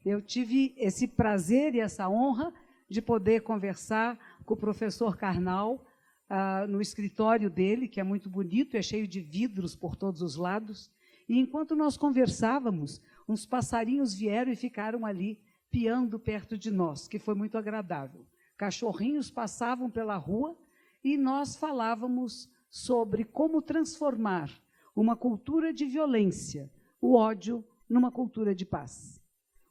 Eu tive esse prazer e essa honra de poder conversar com o professor Karnal no escritório dele, que é muito bonito, é cheio de vidros por todos os lados. E enquanto nós conversávamos, uns passarinhos vieram e ficaram ali, piando perto de nós, que foi muito agradável. Cachorrinhos passavam pela rua e nós falávamos sobre como transformar uma cultura de violência, o ódio, numa cultura de paz.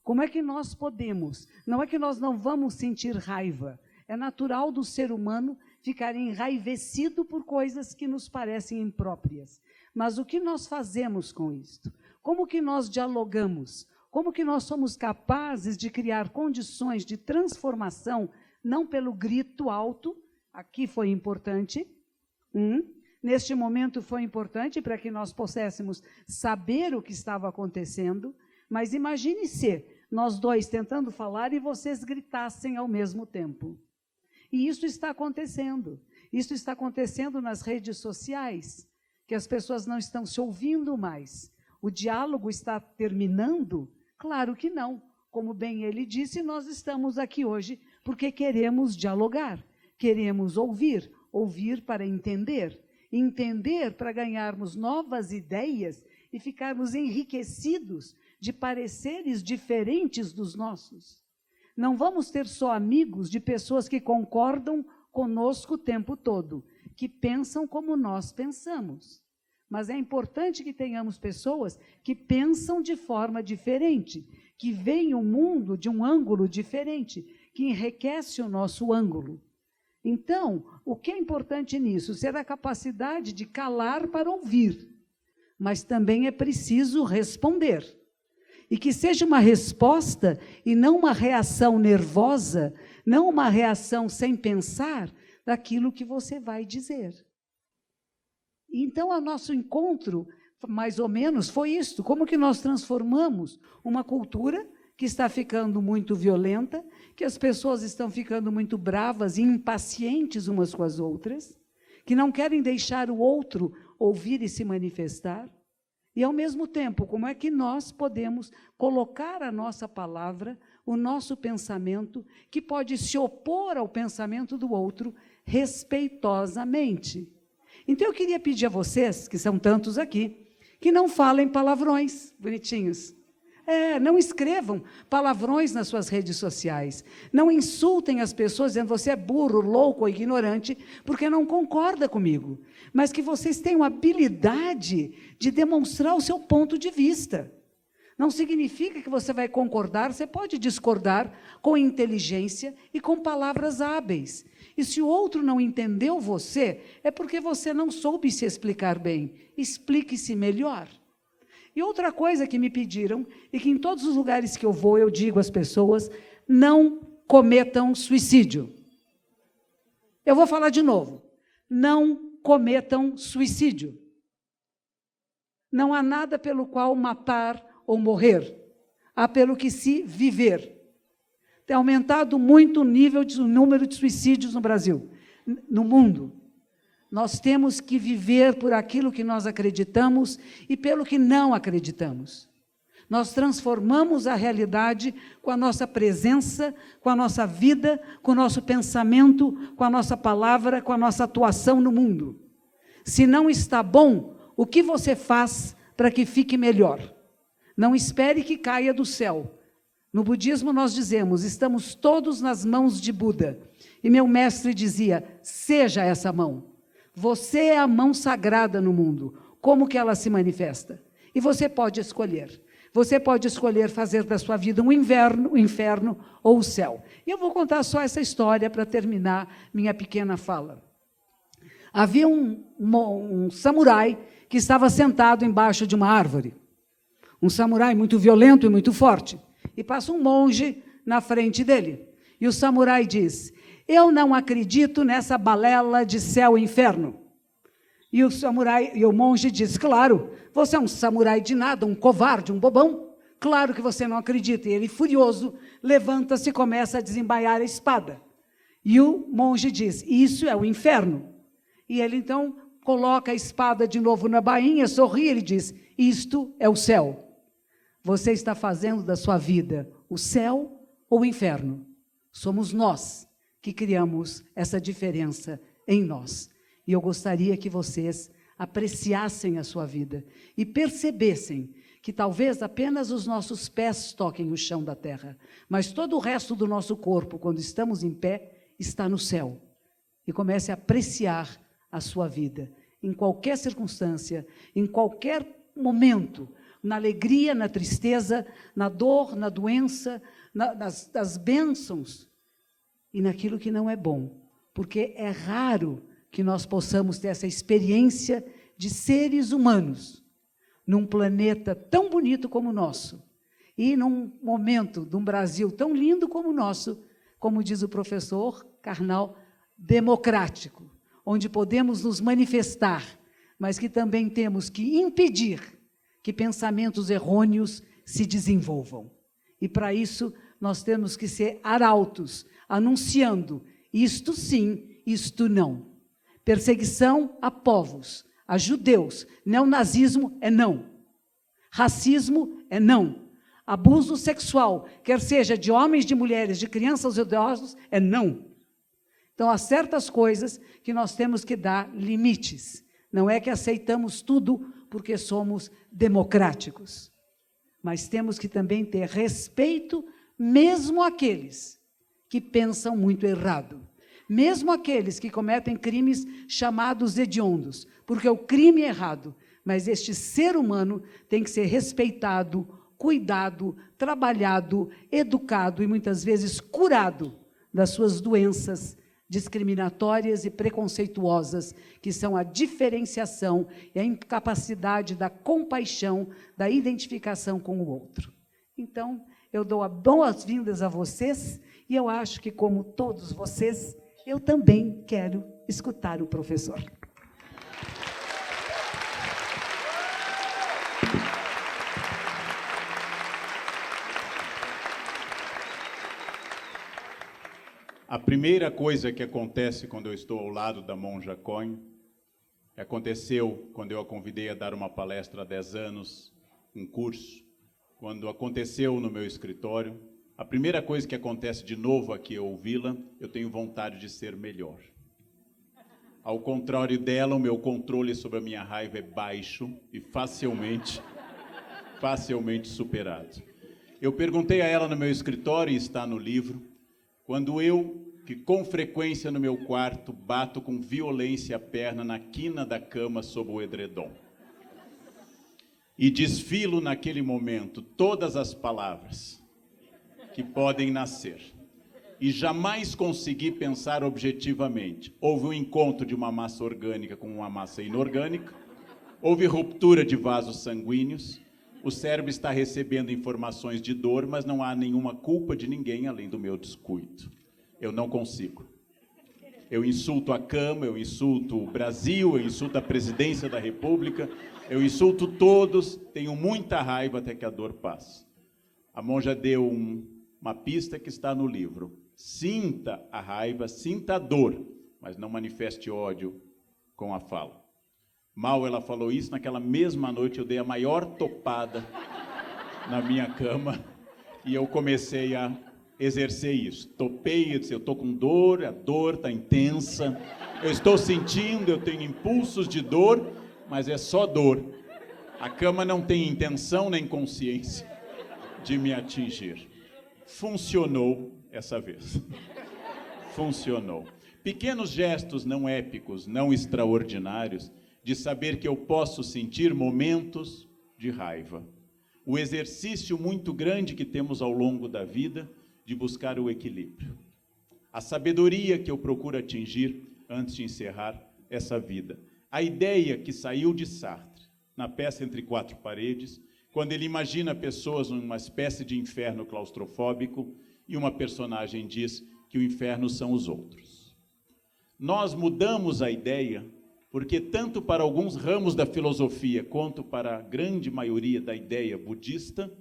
Como é que nós podemos? Não é que nós não vamos sentir raiva, é natural do ser humano ficar enraivecido por coisas que nos parecem impróprias. Mas o que nós fazemos com isto? Como que nós dialogamos? Como que nós somos capazes de criar condições de transformação, não pelo grito alto, aqui foi importante, neste momento foi importante para que nós pudéssemos saber o que estava acontecendo, mas imagine se nós dois tentando falar e vocês gritassem ao mesmo tempo. E isso está acontecendo. Isso está acontecendo nas redes sociais, que as pessoas não estão se ouvindo mais. O diálogo está terminando? Claro que não. Como bem ele disse, nós estamos aqui hoje porque queremos dialogar, queremos ouvir, ouvir para entender, entender para ganharmos novas ideias e ficarmos enriquecidos de pareceres diferentes dos nossos. Não vamos ter só amigos de pessoas que concordam conosco o tempo todo, que pensam como nós pensamos. Mas é importante que tenhamos pessoas que pensam de forma diferente, que veem o mundo de um ângulo diferente, que enriquece o nosso ângulo. Então, o que é importante nisso? Ser a capacidade de calar para ouvir, mas também é preciso responder. E que seja uma resposta e não uma reação nervosa, não uma reação sem pensar daquilo que você vai dizer. Então, o nosso encontro, mais ou menos, foi isto. Como que nós transformamos uma cultura que está ficando muito violenta, que as pessoas estão ficando muito bravas e impacientes umas com as outras, que não querem deixar o outro ouvir e se manifestar. E, ao mesmo tempo, como é que nós podemos colocar a nossa palavra, o nosso pensamento, que pode se opor ao pensamento do outro, respeitosamente. Então, eu queria pedir a vocês, que são tantos aqui, que não falem palavrões bonitinhos. Não escrevam palavrões nas suas redes sociais. Não insultem as pessoas dizendo você é burro, louco ou ignorante, porque não concorda comigo. Mas que vocês tenham habilidade de demonstrar o seu ponto de vista. Não significa que você vai concordar, você pode discordar com inteligência e com palavras hábeis. E se o outro não entendeu você, é porque você não soube se explicar bem. Explique-se melhor. E outra coisa que me pediram, e que em todos os lugares que eu vou, eu digo às pessoas, não cometam suicídio. Eu vou falar de novo. Não cometam suicídio. Não há nada pelo qual matar ou morrer. Há pelo que se viver. Tem aumentado muito o número de suicídios no Brasil, no mundo. Nós temos que viver por aquilo que nós acreditamos e pelo que não acreditamos. Nós transformamos a realidade com a nossa presença, com a nossa vida, com o nosso pensamento, com a nossa palavra, com a nossa atuação no mundo. Se não está bom, o que você faz para que fique melhor? Não espere que caia do céu. No budismo nós dizemos, estamos todos nas mãos de Buda. E meu mestre dizia, seja essa mão. Você é a mão sagrada no mundo. Como que ela se manifesta? E você pode escolher. Você pode escolher fazer da sua vida um inferno ou o céu. E eu vou contar só essa história para terminar minha pequena fala. Havia um samurai que estava sentado embaixo de uma árvore. Um samurai muito violento e muito forte. E passa um monge na frente dele. E o samurai diz, eu não acredito nessa balela de céu e inferno. E o monge diz, claro, você é um samurai de nada, um covarde, um bobão. Claro que você não acredita. E ele, furioso, levanta-se e começa a desembaiar a espada. E o monge diz, isso é o inferno. E ele, então, coloca a espada de novo na bainha, sorri e ele diz, isto é o céu. você está fazendo da sua vida o céu ou o inferno? Somos nós que criamos essa diferença em nós. E eu gostaria que vocês apreciassem a sua vida e percebessem que talvez apenas os nossos pés toquem o chão da terra, mas todo o resto do nosso corpo, quando estamos em pé, está no céu. E comece a apreciar a sua vida, em qualquer circunstância, em qualquer momento, na alegria, na tristeza, na dor, na doença, nas bênçãos e naquilo que não é bom, porque é raro que nós possamos ter essa experiência de seres humanos num planeta tão bonito como o nosso e num momento de um Brasil tão lindo como o nosso, como diz o professor Karnal, democrático, onde podemos nos manifestar, mas que também temos que impedir que pensamentos errôneos se desenvolvam. E para isso nós temos que ser arautos, anunciando isto sim, isto não. Perseguição a povos, a judeus, neonazismo é não. Racismo é não. Abuso sexual, quer seja de homens, de mulheres, de crianças ou idosos, é não. Então, há certas coisas que nós temos que dar limites. Não é que aceitamos tudo porque somos democráticos, mas temos que também ter respeito mesmo àqueles que pensam muito errado, mesmo aqueles que cometem crimes chamados hediondos, porque o crime é errado, mas este ser humano tem que ser respeitado, cuidado, trabalhado, educado e muitas vezes curado das suas doenças discriminatórias e preconceituosas, que são a diferenciação e a incapacidade da compaixão, da identificação com o outro. Então, eu dou as boas-vindas a vocês e eu acho que, como todos vocês, eu também quero escutar o professor. A primeira coisa que acontece quando eu estou ao lado da Monja Cohen, aconteceu quando eu a convidei a dar uma palestra há 10 anos, um curso, quando aconteceu no meu escritório, a primeira coisa que acontece de novo aqui ao ouvi-la, eu tenho vontade de ser melhor. Ao contrário dela, o meu controle sobre a minha raiva é baixo e facilmente superado. Eu perguntei a ela no meu escritório, e está no livro, quando eu, que com frequência no meu quarto, bato com violência a perna na quina da cama sob o edredom. E desfilo naquele momento todas as palavras que podem nascer. E jamais consegui pensar objetivamente. Houve um encontro de uma massa orgânica com uma massa inorgânica, houve ruptura de vasos sanguíneos, o cérebro está recebendo informações de dor, mas não há nenhuma culpa de ninguém além do meu descuido. Eu não consigo. Eu insulto a cama, eu insulto o Brasil, eu insulto a presidência da República, eu insulto todos, tenho muita raiva até que a dor passe. A monja deu uma pista que está no livro. Sinta a raiva, sinta a dor, mas não manifeste ódio com a fala. Mal ela falou isso, naquela mesma noite eu dei a maior topada na minha cama e eu comecei a exercer isso. Topei, eu disse, eu estou com dor, a dor está intensa, eu estou sentindo, eu tenho impulsos de dor, mas é só dor. A cama não tem intenção nem consciência de me atingir. Funcionou essa vez. Funcionou. Pequenos gestos não épicos, não extraordinários, de saber que eu posso sentir momentos de raiva. O exercício muito grande que temos ao longo da vida de buscar o equilíbrio. A sabedoria que eu procuro atingir antes de encerrar essa vida. A ideia que saiu de Sartre, na peça Entre Quatro Paredes, quando ele imagina pessoas numa espécie de inferno claustrofóbico e uma personagem diz que o inferno são os outros. Nós mudamos a ideia porque tanto para alguns ramos da filosofia quanto para a grande maioria da ideia budista,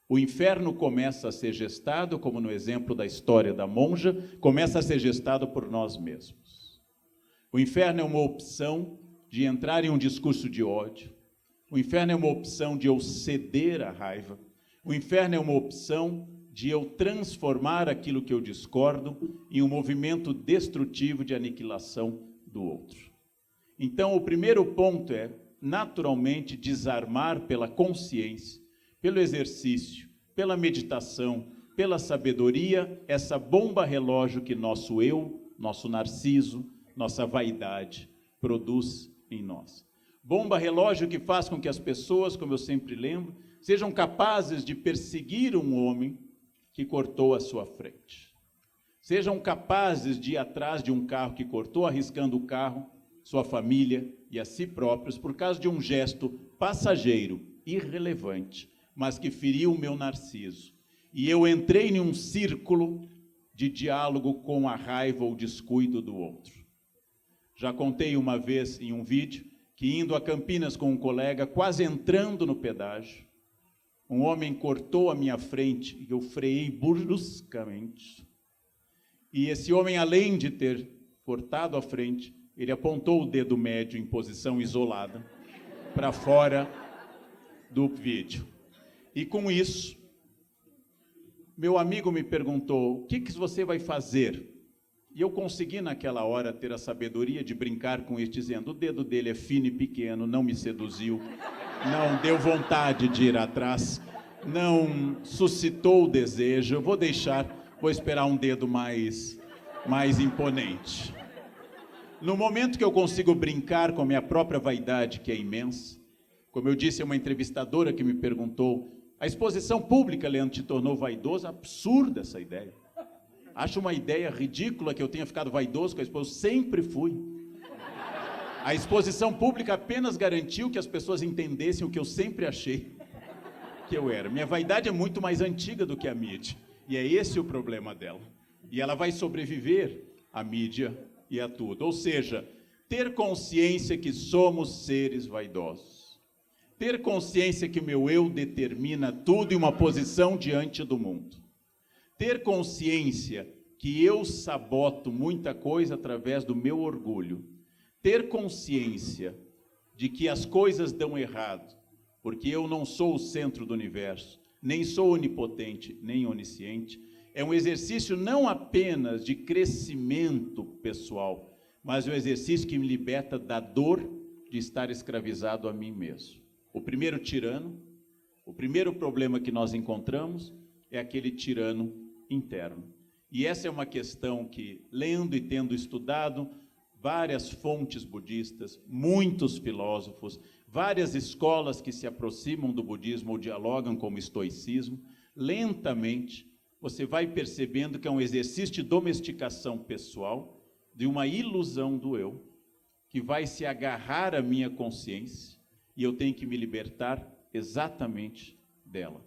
o inferno começa a ser gestado, como no exemplo da história da monja, começa a ser gestado por nós mesmos. O inferno é uma opção de entrar em um discurso de ódio, O inferno é uma opção de eu ceder à raiva. O inferno é uma opção de eu transformar aquilo que eu discordo em um movimento destrutivo de aniquilação do outro. Então, o primeiro ponto é, naturalmente, desarmar pela consciência, pelo exercício, pela meditação, pela sabedoria, essa bomba relógio que nosso eu, nosso narciso, nossa vaidade produz em nós. Bomba relógio que faz com que as pessoas, como eu sempre lembro, sejam capazes de perseguir um homem que cortou a sua frente. Sejam capazes de ir atrás de um carro que cortou, arriscando o carro, sua família e a si próprios, por causa de um gesto passageiro, irrelevante, mas que feriu o meu narciso. E eu entrei em um círculo de diálogo com a raiva ou descuido do outro. Já contei uma vez em um vídeo que, indo a Campinas com um colega, quase entrando no pedágio, um homem cortou a minha frente e eu freiei bruscamente. E esse homem, além de ter cortado a frente, ele apontou o dedo médio em posição isolada para fora do vídeo. E com isso, meu amigo me perguntou, o que você vai fazer? E eu consegui naquela hora ter a sabedoria de brincar com ele, dizendo, o dedo dele é fino e pequeno, não me seduziu, não deu vontade de ir atrás, não suscitou o desejo, eu vou esperar um dedo mais imponente. No momento que eu consigo brincar com a minha própria vaidade, que é imensa, como eu disse a uma entrevistadora que me perguntou, a exposição pública, Leandro, te tornou vaidoso? Absurda essa ideia. Acho uma ideia ridícula que eu tenha ficado vaidoso com a exposição, sempre fui. A exposição pública apenas garantiu que as pessoas entendessem o que eu sempre achei que eu era. Minha vaidade é muito mais antiga do que a mídia, e é esse o problema dela. E ela vai sobreviver à mídia e a tudo. Ou seja, ter consciência que somos seres vaidosos. Ter consciência que o meu eu determina tudo em uma posição diante do mundo. Ter consciência que eu saboto muita coisa através do meu orgulho. Ter consciência de que as coisas dão errado, porque eu não sou o centro do universo, nem sou onipotente, nem onisciente, é um exercício não apenas de crescimento pessoal, mas um exercício que me liberta da dor de estar escravizado a mim mesmo. O primeiro tirano, o primeiro problema que nós encontramos é aquele tirano interno. E essa é uma questão que, lendo e tendo estudado várias fontes budistas, muitos filósofos, várias escolas que se aproximam do budismo ou dialogam com o estoicismo, lentamente você vai percebendo que é um exercício de domesticação pessoal, de uma ilusão do eu, que vai se agarrar à minha consciência, e eu tenho que me libertar exatamente dela.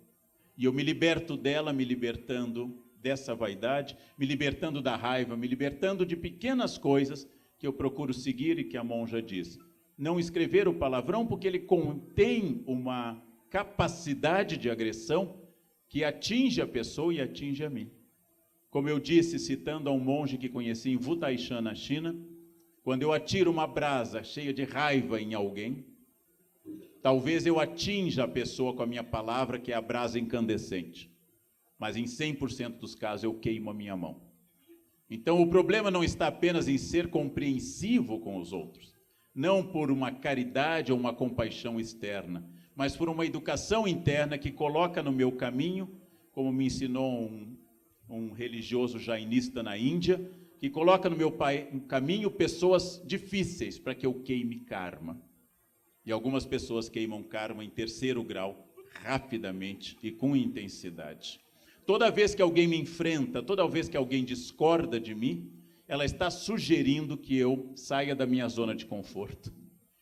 E eu me liberto dela, me libertando dessa vaidade, me libertando da raiva, me libertando de pequenas coisas que eu procuro seguir e que a monja diz. Não escrever o palavrão porque ele contém uma capacidade de agressão que atinge a pessoa e atinge a mim. Como eu disse, citando a um monge que conheci em Wutaishan, na China, quando eu atiro uma brasa cheia de raiva em alguém, talvez eu atinja a pessoa com a minha palavra, que é a brasa incandescente. Mas em 100% dos casos eu queimo a minha mão. Então o problema não está apenas em ser compreensivo com os outros, não por uma caridade ou uma compaixão externa, mas por uma educação interna que coloca no meu caminho, como me ensinou um religioso jainista na Índia, que coloca no meu caminho pessoas difíceis para que eu queime karma. E algumas pessoas queimam karma em 3º grau, rapidamente e com intensidade. Toda vez que alguém me enfrenta, toda vez que alguém discorda de mim, ela está sugerindo que eu saia da minha zona de conforto.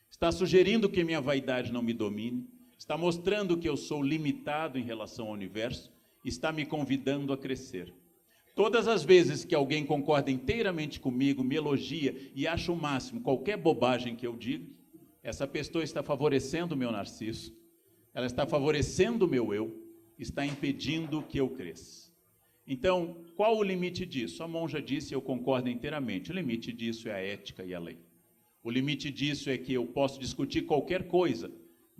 Está sugerindo que minha vaidade não me domine. Está mostrando que eu sou limitado em relação ao universo. Está me convidando a crescer. Todas as vezes que alguém concorda inteiramente comigo, me elogia e acha o máximo qualquer bobagem que eu digo, essa pessoa está favorecendo o meu narciso, ela está favorecendo o meu eu, está impedindo que eu cresça. Então, qual o limite disso? A monja disse, eu concordo inteiramente, o limite disso é a ética e a lei. O limite disso é que eu posso discutir qualquer coisa,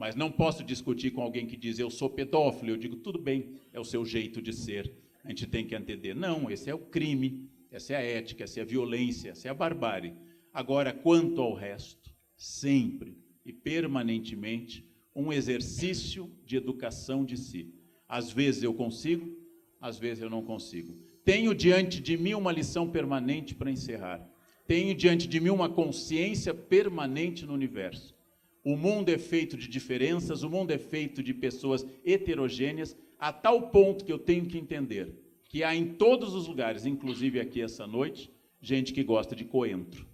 Mas não posso discutir com alguém que diz, eu sou pedófilo. Eu digo, tudo bem, é o seu jeito de ser. A gente tem que entender. Não, esse é o crime, essa é a ética, essa é a violência, essa é a barbárie. Agora, quanto ao resto, sempre e permanentemente, um exercício de educação de si. Às vezes eu consigo, às vezes eu não consigo. Tenho diante de mim uma lição permanente para encerrar. Tenho diante de mim uma consciência permanente no universo. O mundo é feito de diferenças, o mundo é feito de pessoas heterogêneas, a tal ponto que eu tenho que entender que há em todos os lugares, inclusive aqui essa noite, gente que gosta de coentro.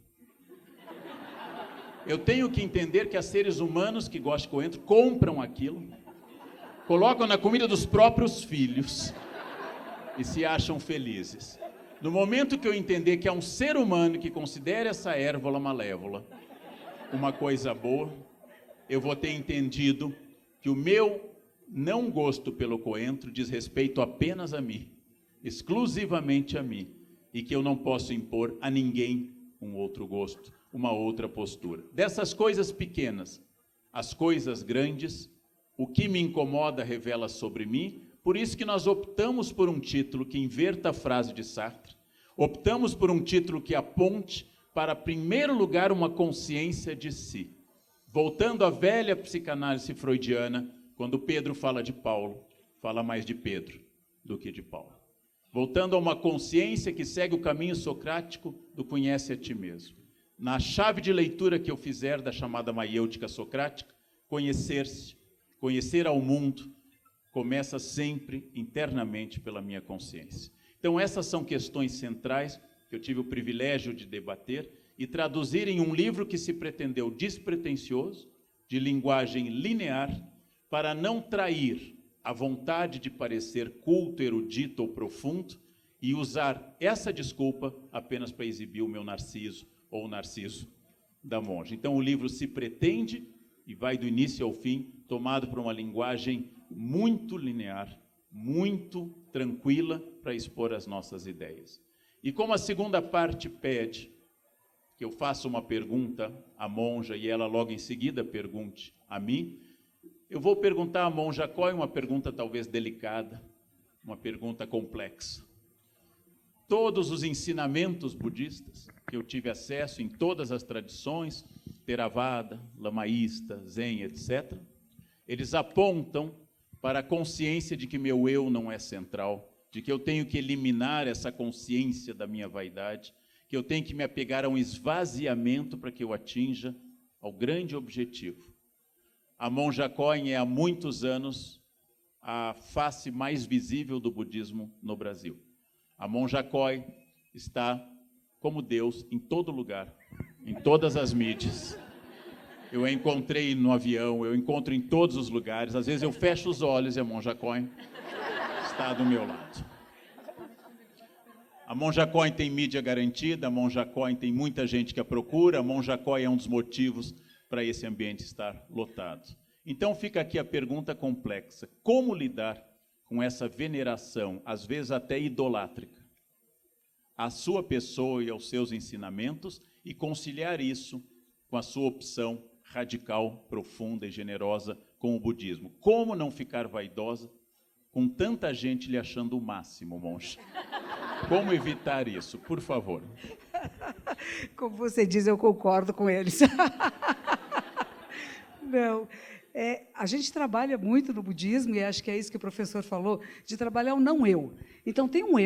Eu tenho que entender que há seres humanos que gostam de coentro, compram aquilo, colocam na comida dos próprios filhos e se acham felizes. No momento que eu entender que há um ser humano que considera essa erva malévola uma coisa boa, eu vou ter entendido que o meu não gosto pelo coentro diz respeito apenas a mim, exclusivamente a mim, e que eu não posso impor a ninguém um outro gosto, uma outra postura. Dessas coisas pequenas, as coisas grandes, o que me incomoda revela sobre mim, por isso que nós optamos por um título que inverta a frase de Sartre, optamos por um título que aponte para, em primeiro lugar, uma consciência de si. Voltando à velha psicanálise freudiana, quando Pedro fala de Paulo, fala mais de Pedro do que de Paulo. Voltando a uma consciência que segue o caminho socrático do conhece a ti mesmo. Na chave de leitura que eu fizer da chamada maiêutica socrática, conhecer-se, conhecer ao mundo, começa sempre internamente pela minha consciência. Então essas são questões centrais que eu tive o privilégio de debater e traduzir em um livro que se pretendeu despretensioso, de linguagem linear, para não trair a vontade de parecer culto, erudito ou profundo e usar essa desculpa apenas para exibir o meu Narciso ou o Narciso da monja. Então o livro se pretende e vai do início ao fim, tomado por uma linguagem muito linear, muito tranquila para expor as nossas ideias. E como a segunda parte pede que eu faça uma pergunta à monja e ela logo em seguida pergunte a mim, eu vou perguntar à monja Coy uma pergunta talvez delicada, uma pergunta complexa. Todos os ensinamentos budistas que eu tive acesso em todas as tradições, Theravada, Lamaísta, Zen, etc., eles apontam para a consciência de que meu eu não é central, de que eu tenho que eliminar essa consciência da minha vaidade, que eu tenho que me apegar a um esvaziamento para que eu atinja ao grande objetivo. A monja Coen é há muitos anos a face mais visível do budismo no Brasil. A monja Coen está como Deus em todo lugar, em todas as mídias. Eu a encontrei no avião, eu encontro em todos os lugares. Às vezes eu fecho os olhos e a monja Coen está do meu lado. A monja Coen tem mídia garantida, a monja Coen tem muita gente que a procura, a monja Coen é um dos motivos para esse ambiente estar lotado. Então fica aqui a pergunta complexa: como lidar com essa veneração, às vezes até idolátrica, à sua pessoa e aos seus ensinamentos, e conciliar isso com a sua opção radical, profunda e generosa com o budismo? Como não ficar vaidosa com tanta gente lhe achando o máximo, monja? Como evitar isso, por favor? Como você diz, eu concordo com eles. Não, a gente trabalha muito no budismo, e acho que é isso que o professor falou, de trabalhar o não eu. Então, tem um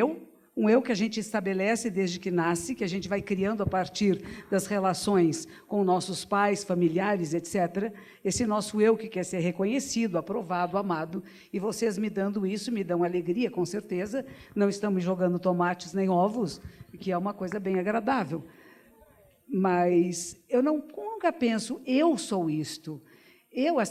eu que a gente estabelece desde que nasce, que a gente vai criando a partir das relações com nossos pais, familiares, etc. Esse nosso eu que quer ser reconhecido, aprovado, amado, e vocês me dando isso, me dão alegria, com certeza. Não estamos jogando tomates nem ovos, que é uma coisa bem agradável. Mas eu nunca penso, eu sou isto.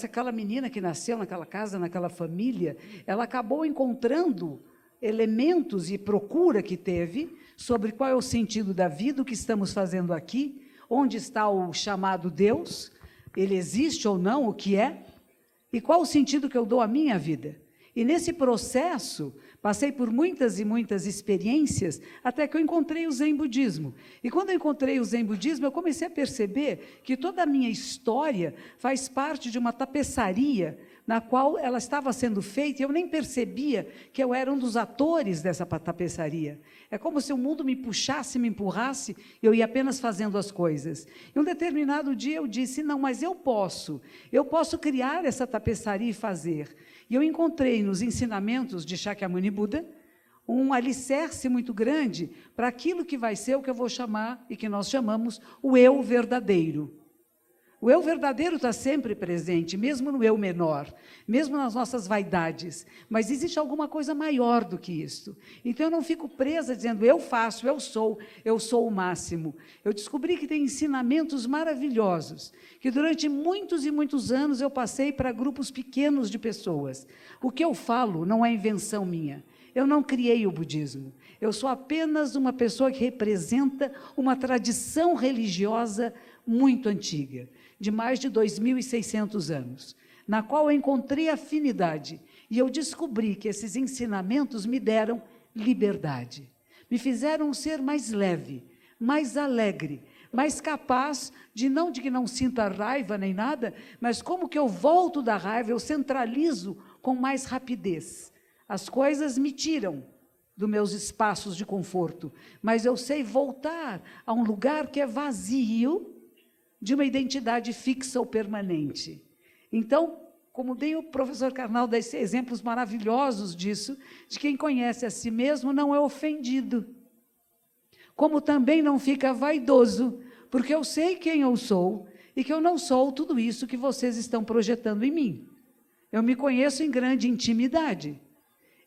Aquela menina que nasceu naquela casa, naquela família, ela acabou encontrando elementos e procura que teve sobre qual é o sentido da vida, o que estamos fazendo aqui, onde está o chamado Deus, ele existe ou não, o que é, e qual o sentido que eu dou à minha vida. E nesse processo, Passei por muitas e muitas experiências até que eu encontrei o Zen Budismo. E quando eu encontrei o Zen Budismo, eu comecei a perceber que toda a minha história faz parte de uma tapeçaria na qual ela estava sendo feita e eu nem percebia que eu era um dos atores dessa tapeçaria. É como se o mundo me puxasse, me empurrasse, e eu ia apenas fazendo as coisas. E um determinado dia eu disse, não, mas eu posso criar essa tapeçaria e fazer. E eu encontrei nos ensinamentos de Shakyamuni Buda um alicerce muito grande para aquilo que vai ser o que eu vou chamar, e que nós chamamos, o eu verdadeiro. O eu verdadeiro está sempre presente, mesmo no eu menor, mesmo nas nossas vaidades, mas existe alguma coisa maior do que isso. Então, eu não fico presa dizendo, eu faço, eu sou o máximo. Eu descobri que tem ensinamentos maravilhosos, que durante muitos e muitos anos eu passei para grupos pequenos de pessoas. O que eu falo não é invenção minha. Eu não criei o budismo. Eu sou apenas uma pessoa que representa uma tradição religiosa muito antiga, de mais de 2.600 anos, na qual eu encontrei afinidade, e eu descobri que esses ensinamentos me deram liberdade, me fizeram ser mais leve, mais alegre, mais capaz de que não sinta raiva nem nada, mas como que eu volto da raiva, eu centralizo com mais rapidez. As coisas me tiram dos meus espaços de conforto, mas eu sei voltar a um lugar que é vazio, de uma identidade fixa ou permanente. Então, como bem o professor Karnal dá esses exemplos maravilhosos disso, de quem conhece a si mesmo não é ofendido. Como também não fica vaidoso, porque eu sei quem eu sou e que eu não sou tudo isso que vocês estão projetando em mim. Eu me conheço em grande intimidade.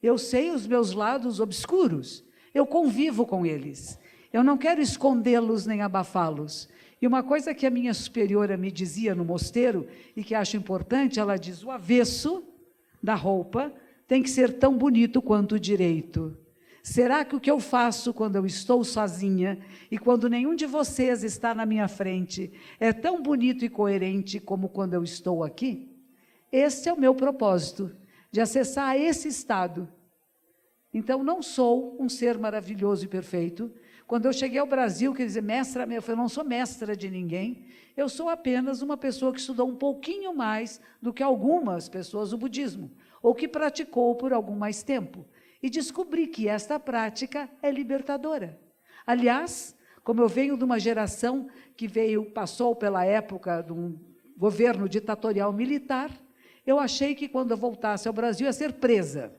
Eu sei os meus lados obscuros. Eu convivo com eles. Eu não quero escondê-los nem abafá-los. E uma coisa que a minha superiora me dizia no mosteiro, e que acho importante, ela diz, o avesso da roupa tem que ser tão bonito quanto o direito. Será que o que eu faço quando eu estou sozinha, e quando nenhum de vocês está na minha frente, é tão bonito e coerente como quando eu estou aqui? Esse é o meu propósito, de acessar esse estado. Então, não sou um ser maravilhoso e perfeito. Quando eu cheguei ao Brasil, quer dizer, mestra, eu não sou mestra de ninguém, eu sou apenas uma pessoa que estudou um pouquinho mais do que algumas pessoas o budismo, ou que praticou por algum mais tempo, e descobri que esta prática é libertadora. Aliás, como eu venho de uma geração que passou pela época de um governo ditatorial militar, eu achei que quando eu voltasse ao Brasil ia ser presa,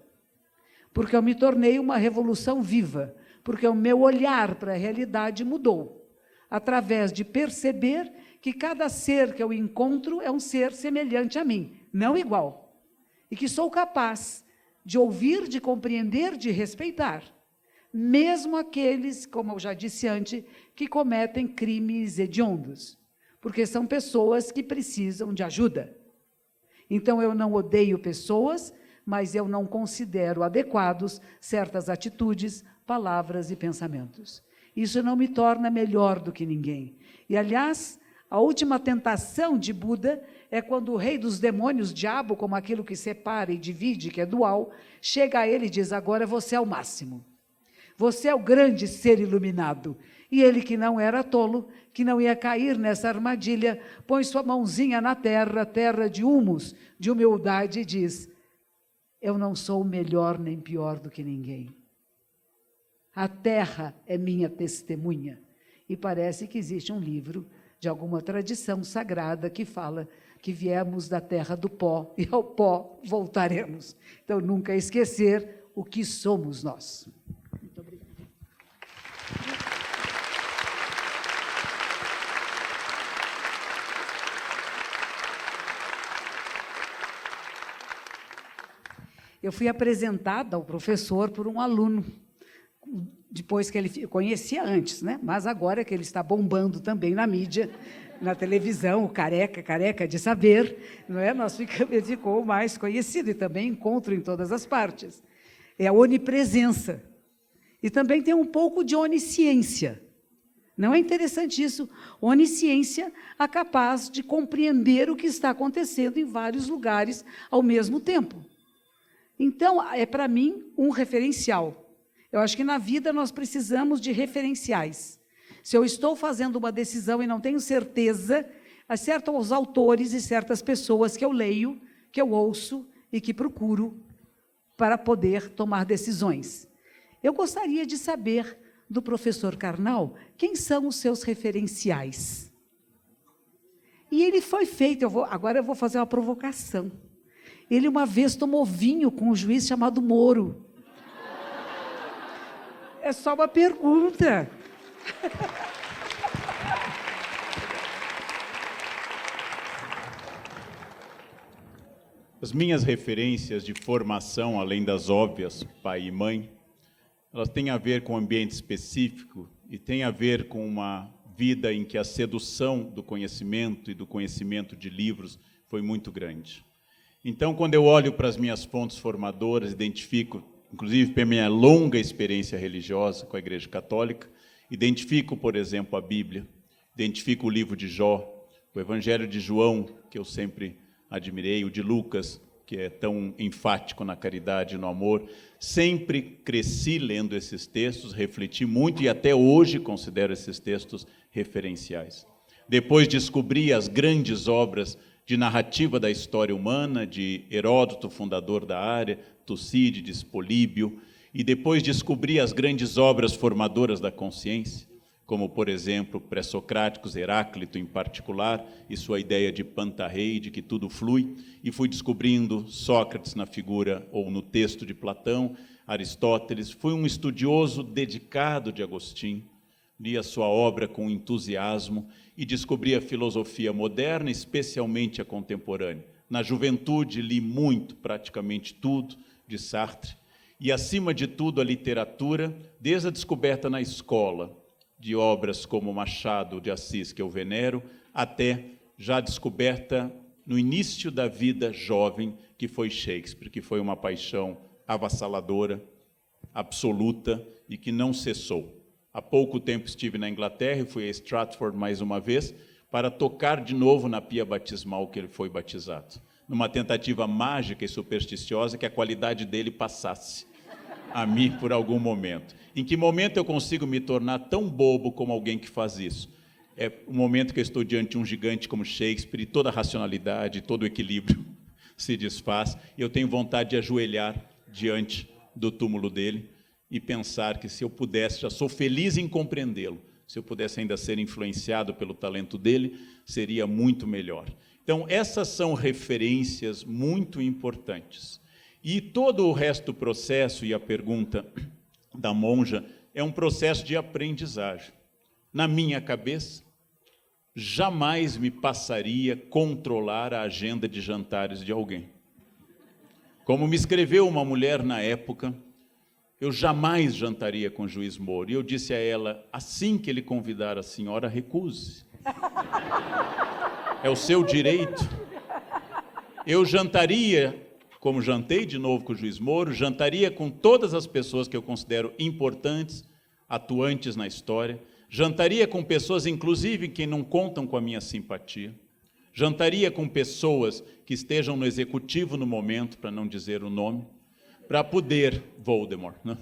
porque eu me tornei uma revolução viva, porque o meu olhar para a realidade mudou, através de perceber que cada ser que eu encontro é um ser semelhante a mim, não igual, e que sou capaz de ouvir, de compreender, de respeitar, mesmo aqueles, como eu já disse antes, que cometem crimes hediondos, porque são pessoas que precisam de ajuda. Então, eu não odeio pessoas, mas eu não considero adequados certas atitudes, palavras e pensamentos. Isso não me torna melhor do que ninguém. E, aliás, a última tentação de Buda é quando o rei dos demônios, diabo, como aquilo que separa e divide, que é dual, chega a ele e diz, agora você é o máximo. Você é o grande ser iluminado. E ele, que não era tolo, que não ia cair nessa armadilha, põe sua mãozinha na terra, terra de humus, de humildade, e diz, eu não sou melhor nem pior do que ninguém. A terra é minha testemunha. E parece que existe um livro de alguma tradição sagrada que fala que viemos da terra do pó e ao pó voltaremos. Então, nunca esquecer o que somos nós. Muito obrigada. Eu fui apresentada ao professor por um aluno, depois que ele conhecia antes, né? Mas agora que ele está bombando também na mídia, na televisão, o careca de saber, não é? Ele ficou mais conhecido e também encontro em todas as partes. É a onipresença. E também tem um pouco de onisciência. Não é interessante isso? Onisciência é capaz de compreender o que está acontecendo em vários lugares ao mesmo tempo. Então, é para mim um referencial. Eu acho que na vida nós precisamos de referenciais. Se eu estou fazendo uma decisão e não tenho certeza, há certos autores e certas pessoas que eu leio, que eu ouço e que procuro para poder tomar decisões. Eu gostaria de saber do professor Karnal quem são os seus referenciais. E ele foi feito, agora eu vou fazer uma provocação. Ele uma vez tomou vinho com um juiz chamado Moro. É só uma pergunta. As minhas referências de formação, além das óbvias, pai e mãe, elas têm a ver com um ambiente específico e têm a ver com uma vida em que a sedução do conhecimento e do conhecimento de livros foi muito grande. Então, quando eu olho para as minhas fontes formadoras, identifico, inclusive pela minha longa experiência religiosa com a Igreja Católica, identifico, por exemplo, a Bíblia, identifico o livro de Jó, o Evangelho de João, que eu sempre admirei, o de Lucas, que é tão enfático na caridade e no amor. Sempre cresci lendo esses textos, refleti muito e até hoje considero esses textos referenciais. Depois descobri as grandes obras de narrativa da história humana, de Heródoto, fundador da área, Tucídides, Políbio, e depois descobri as grandes obras formadoras da consciência, como, por exemplo, pré-socráticos, Heráclito em particular, e sua ideia de pantarrei, de que tudo flui, e fui descobrindo Sócrates na figura ou no texto de Platão, Aristóteles. Fui um estudioso dedicado de Agostinho, li a sua obra com entusiasmo e descobri a filosofia moderna, especialmente a contemporânea. Na juventude li muito, praticamente tudo, de Sartre, e, acima de tudo, a literatura, desde a descoberta na escola, de obras como Machado de Assis, que eu venero, até já descoberta no início da vida jovem, que foi Shakespeare, que foi uma paixão avassaladora, absoluta e que não cessou. Há pouco tempo estive na Inglaterra e fui a Stratford mais uma vez para tocar de novo na pia batismal que ele foi batizado, numa tentativa mágica e supersticiosa que a qualidade dele passasse a mim por algum momento. Em que momento eu consigo me tornar tão bobo como alguém que faz isso? É o momento que eu estou diante de um gigante como Shakespeare e toda a racionalidade, todo o equilíbrio se desfaz, e eu tenho vontade de ajoelhar diante do túmulo dele e pensar que, se eu pudesse, já sou feliz em compreendê-lo, se eu pudesse ainda ser influenciado pelo talento dele, seria muito melhor. Então, essas são referências muito importantes. E todo o resto do processo, e a pergunta da monja, é um processo de aprendizagem. Na minha cabeça, jamais me passaria controlar a agenda de jantares de alguém. Como me escreveu uma mulher na época, eu jamais jantaria com o juiz Moro. E eu disse a ela, assim que ele convidar a senhora, recuse. É o seu direito. Eu jantaria, como jantei de novo com o juiz Moro, jantaria com todas as pessoas que eu considero importantes, atuantes na história, jantaria com pessoas, inclusive, que não contam com a minha simpatia, jantaria com pessoas que estejam no executivo no momento, para não dizer o nome, para poder, Voldemort, né?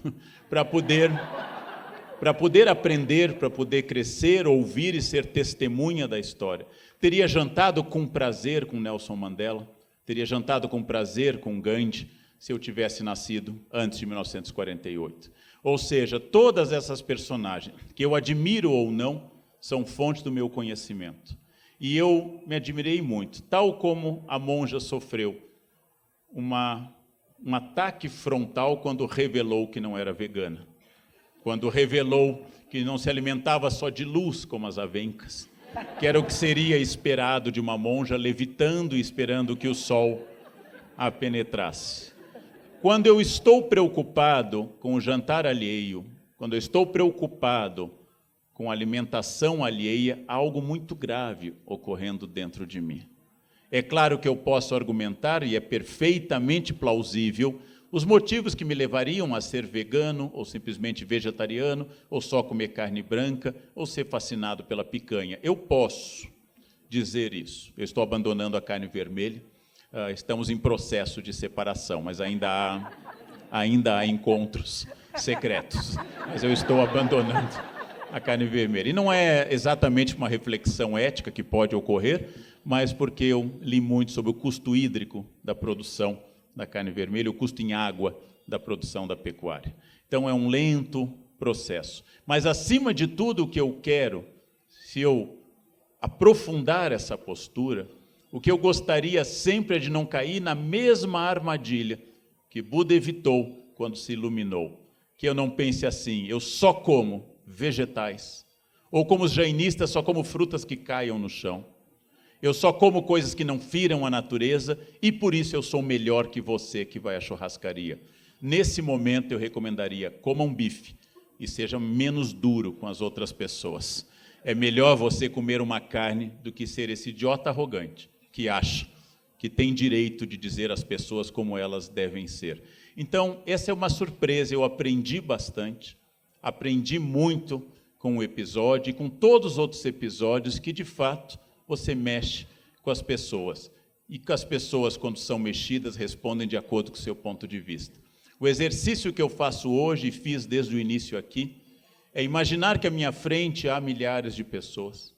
para poder aprender, para poder crescer, ouvir e ser testemunha da história. Teria jantado com prazer com Nelson Mandela, teria jantado com prazer com Gandhi, se eu tivesse nascido antes de 1948. Ou seja, todas essas personagens, que eu admiro ou não, são fonte do meu conhecimento. E eu me admirei muito, tal como a monja sofreu um ataque frontal quando revelou que não era vegana, quando revelou que não se alimentava só de luz, como as avencas, que era o que seria esperado de uma monja levitando e esperando que o sol a penetrasse. Quando eu estou preocupado com o jantar alheio, quando eu estou preocupado com a alimentação alheia, há algo muito grave ocorrendo dentro de mim. É claro que eu posso argumentar, e é perfeitamente plausível, os motivos que me levariam a ser vegano, ou simplesmente vegetariano, ou só comer carne branca, ou ser fascinado pela picanha. Eu posso dizer isso. Eu estou abandonando a carne vermelha, estamos em processo de separação, mas ainda há encontros secretos. Mas eu estou abandonando a carne vermelha. E não é exatamente uma reflexão ética que pode ocorrer, mas porque eu li muito sobre o custo hídrico da produção da carne vermelha, o custo em água da produção da pecuária. Então, é um lento processo. Mas, acima de tudo, o que eu quero, se eu aprofundar essa postura, o que eu gostaria sempre é de não cair na mesma armadilha que Buda evitou quando se iluminou. Que eu não pense assim, eu só como vegetais, ou como os jainistas, só como frutas que caiam no chão. Eu só como coisas que não firam a natureza e por isso eu sou melhor que você que vai à churrascaria. Nesse momento eu recomendaria, coma um bife e seja menos duro com as outras pessoas. É melhor você comer uma carne do que ser esse idiota arrogante que acha que tem direito de dizer às pessoas como elas devem ser. Então, essa é uma surpresa, eu aprendi bastante, aprendi muito com o episódio e com todos os outros episódios que, de fato, você mexe com as pessoas. E que as pessoas, quando são mexidas, respondem de acordo com o seu ponto de vista. O exercício que eu faço hoje, e fiz desde o início aqui, é imaginar que à minha frente há milhares de pessoas.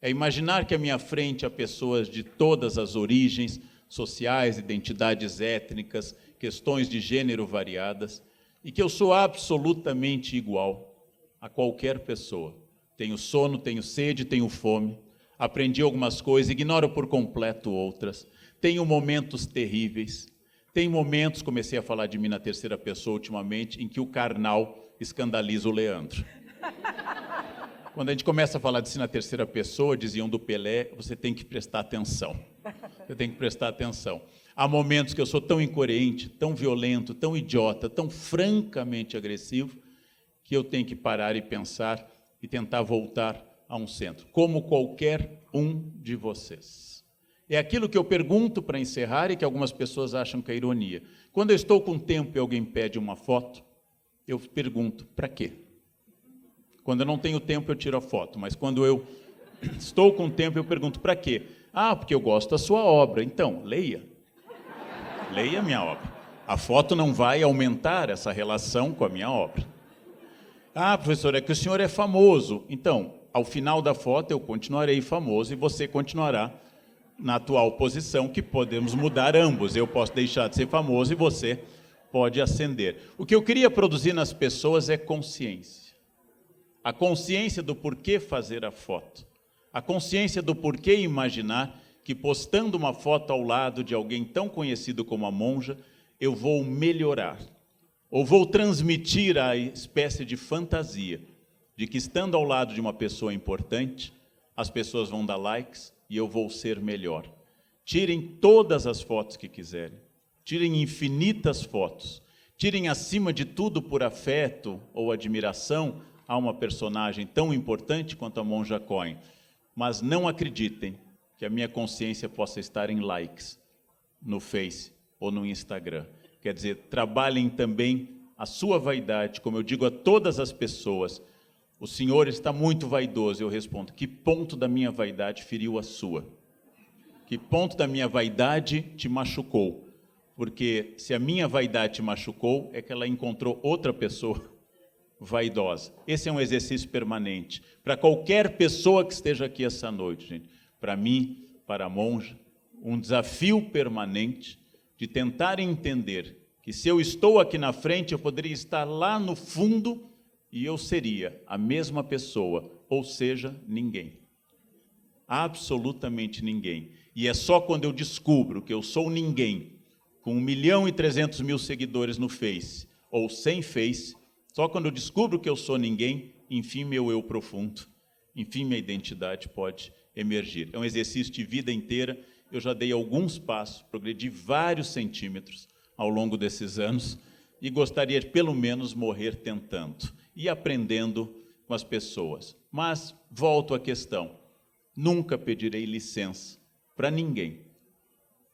É imaginar que à minha frente há pessoas de todas as origens sociais, identidades étnicas, questões de gênero variadas, e que eu sou absolutamente igual a qualquer pessoa. Tenho sono, tenho sede, tenho fome, aprendi algumas coisas, ignoro por completo outras, tenho momentos terríveis, tem momentos, comecei a falar de mim na terceira pessoa ultimamente, em que o carnal escandaliza o Leandro. Quando a gente começa a falar de si na terceira pessoa, diziam do Pelé, você tem que prestar atenção. Você tem que prestar atenção. Há momentos que eu sou tão incoerente, tão violento, tão idiota, tão francamente agressivo, que eu tenho que parar e pensar e tentar voltar a um centro, como qualquer um de vocês. É aquilo que eu pergunto para encerrar e que algumas pessoas acham que é ironia. Quando eu estou com tempo e alguém pede uma foto, eu pergunto, para quê? Quando eu não tenho tempo, eu tiro a foto, mas quando eu estou com tempo, eu pergunto, para quê? Ah, porque eu gosto da sua obra. Então, leia. Leia a minha obra. A foto não vai aumentar essa relação com a minha obra. Ah, professor, é que o senhor é famoso. Então, ao final da foto, eu continuarei famoso e você continuará na atual posição, que podemos mudar ambos. Eu posso deixar de ser famoso e você pode ascender. O que eu queria produzir nas pessoas é consciência. A consciência do porquê fazer a foto. A consciência do porquê imaginar que postando uma foto ao lado de alguém tão conhecido como a monja, eu vou melhorar. Ou vou transmitir a espécie de fantasia de que estando ao lado de uma pessoa importante, as pessoas vão dar likes e eu vou ser melhor. Tirem todas as fotos que quiserem. Tirem infinitas fotos. Tirem acima de tudo por afeto ou admiração a uma personagem tão importante quanto a monja Cohen. Mas não acreditem que a minha consciência possa estar em likes no Face ou no Instagram. Quer dizer, trabalhem também a sua vaidade, como eu digo a todas as pessoas. O senhor está muito vaidoso. Eu respondo, que ponto da minha vaidade feriu a sua? Que ponto da minha vaidade te machucou? Porque se a minha vaidade te machucou, é que ela encontrou outra pessoa vaidosa. Esse é um exercício permanente. Para qualquer pessoa que esteja aqui essa noite, gente. Para mim, para a monja, um desafio permanente de tentar entender que se eu estou aqui na frente, eu poderia estar lá no fundo e eu seria a mesma pessoa, ou seja, ninguém. Absolutamente ninguém. E é só quando eu descubro que eu sou ninguém, com 1.300.000 seguidores no Face, ou sem Face, só quando eu descubro que eu sou ninguém, enfim, meu eu profundo, enfim, minha identidade pode emergir. É um exercício de vida inteira. Eu já dei alguns passos, progredi vários centímetros ao longo desses anos e gostaria de, pelo menos, morrer tentando e aprendendo com as pessoas. Mas, volto à questão, nunca pedirei licença para ninguém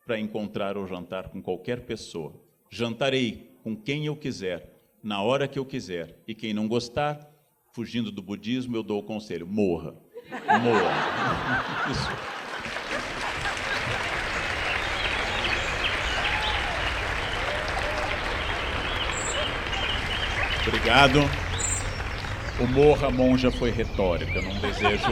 para encontrar ou jantar com qualquer pessoa. Jantarei com quem eu quiser, na hora que eu quiser. E quem não gostar, fugindo do budismo, eu dou o conselho, morra. Morra. Isso. Obrigado. O Morra Monja foi retórica, não desejo.